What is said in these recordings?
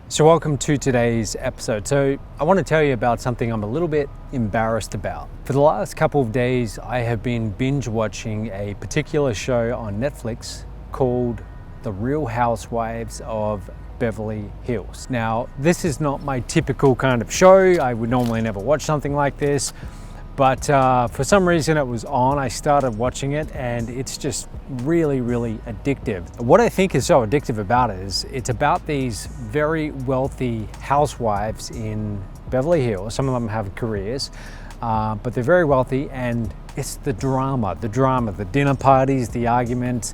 So welcome to today's episode. So I want to tell you about something I'm a little bit embarrassed about. For the last couple of days, I have been binge watching a particular show on Netflix called The Real Housewives of Beverly Hills. Now, this is not my typical kind of show. I would normally never watch something like this. But for some reason it was on, I started watching it and it's just really addictive. What I think is so addictive about it is it's about these very wealthy housewives in Beverly Hills. Some of them have careers, but they're very wealthy, and it's the drama, the dinner parties, the arguments.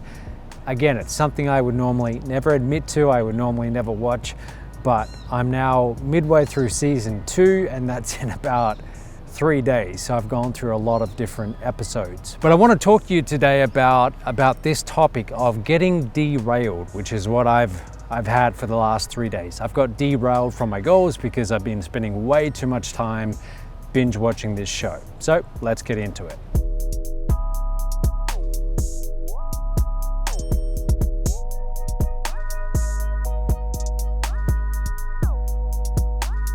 Again, it's something I would normally never admit to, I would normally never watch, but I'm now midway through season 2 and that's in about 3 days, so I've gone through a lot of different episodes. But I want to talk to you today about this topic of getting derailed, which is what I've had for the last 3 days. I've got derailed from my goals because I've been spending way too much time binge watching this show. So let's get into it.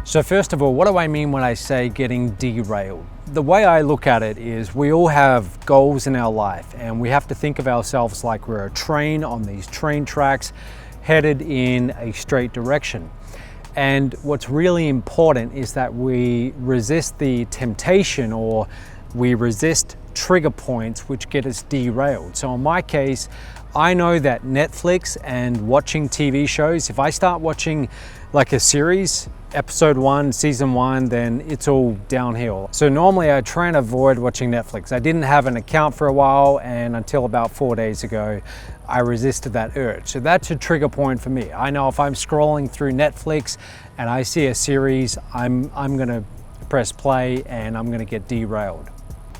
So first of all, what do I mean when I say getting derailed? The way I look at it is we all have goals in our life, and we have to think of ourselves like we're a train on these train tracks headed in a straight direction. And what's really important is that we resist the temptation, or we resist trigger points which get us derailed. So in my case, I know that Netflix and watching TV shows, if I start watching like a series, episode 1, season 1, then it's all downhill. So normally I try and avoid watching Netflix. I didn't have an account for a while, and until about 4 days ago, I resisted that urge. So that's a trigger point for me. I know if I'm scrolling through Netflix and I see a series, I'm gonna press play and I'm gonna get derailed.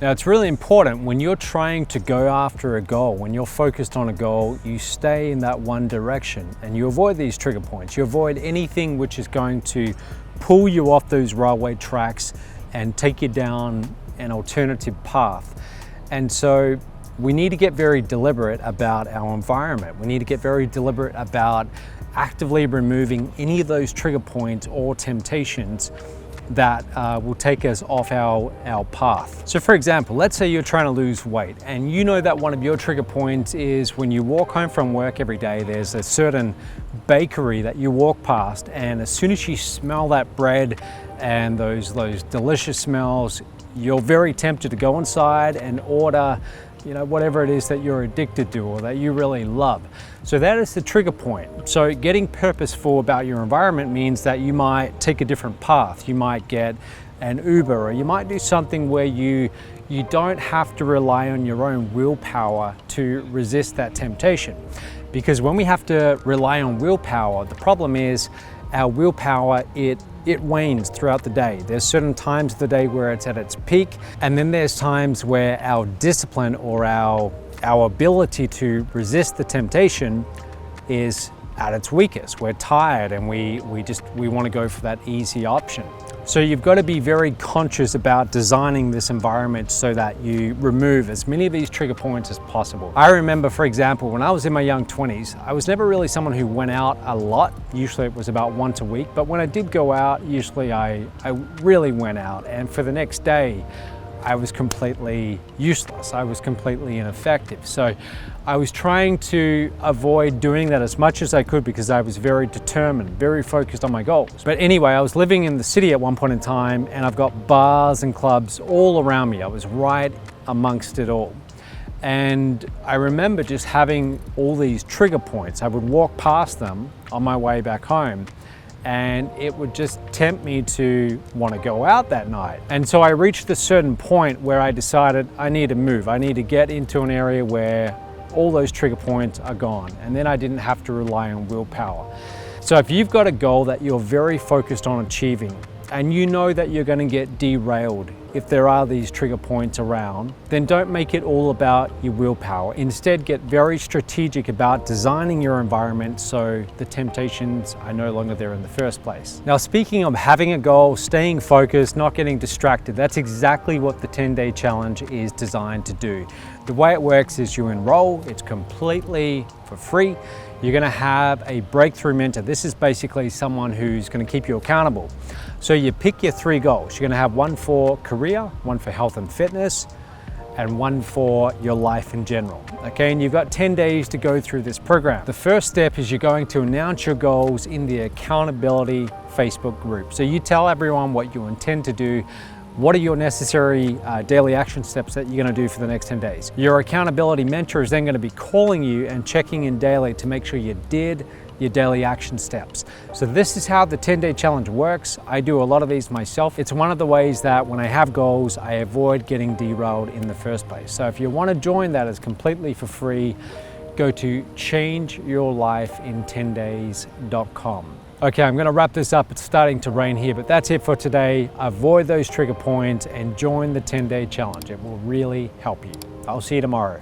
Now, it's really important when you're trying to go after a goal, when you're focused on a goal, you stay in that one direction and you avoid these trigger points. You avoid anything which is going to pull you off those railway tracks and take you down an alternative path. And so we need to get very deliberate about our environment. We need to get very deliberate about actively removing any of those trigger points or temptations that will take us off our path. So for example, let's say you're trying to lose weight and you know that one of your trigger points is when you walk home from work every day, there's a certain bakery that you walk past, and as soon as you smell that bread and those delicious smells, you're very tempted to go inside and order, you know, whatever it is that you're addicted to or that you really love. So that is the trigger point. So getting purposeful about your environment means that you might take a different path. You might get an Uber, or you might do something where you don't have to rely on your own willpower to resist that temptation. Because when we have to rely on willpower, the problem is our willpower, it wanes throughout the day. There's certain times of the day where it's at its peak, and then there's times where our discipline or our ability to resist the temptation is at its weakest. We're tired and we want to go for that easy option. So you've got to be very conscious about designing this environment so that you remove as many of these trigger points as possible. I remember, for example, when I was in my young 20s, I was never really someone who went out a lot. Usually it was about once a week, but when I did go out, usually I really went out, and for the next day, I was completely useless. I was completely ineffective. So I was trying to avoid doing that as much as I could because I was very determined, very focused on my goals. But anyway, I was living in the city at one point in time, and I've got bars and clubs all around me. I was right amongst it all. And I remember just having all these trigger points. I would walk past them on my way back home, and it would just tempt me to want to go out that night. And so I reached a certain point where I decided I need to move. I need to get into an area where all those trigger points are gone, and then I didn't have to rely on willpower. So if you've got a goal that you're very focused on achieving, and you know that you're going to get derailed if there are these trigger points around, then don't make it all about your willpower. Instead, get very strategic about designing your environment so the temptations are no longer there in the first place. Now, speaking of having a goal, staying focused, not getting distracted, that's exactly what the 10-day challenge is designed to do. The way it works is you enroll, it's completely for free. You're going to have a breakthrough mentor. This is basically someone who's going to keep you accountable. So you pick your 3 goals. You're going to have one for career, one for health and fitness, and one for your life in general. Okay, and you've got 10 days to go through this program. The first step is you're going to announce your goals in the accountability Facebook group. So you tell everyone what you intend to do. What are your necessary daily action steps that you're going to do for the next 10 days? Your accountability mentor is then going to be calling you and checking in daily to make sure you did your daily action steps. So this is how the 10-day challenge works. I do a lot of these myself. It's one of the ways that when I have goals, I avoid getting derailed in the first place. So if you want to join that, it's completely for free. Go to changeyourlifein10days.com. Okay, I'm going to wrap this up. It's starting to rain here, but that's it for today. Avoid those trigger points and join the 10-day challenge. It will really help you. I'll see you tomorrow.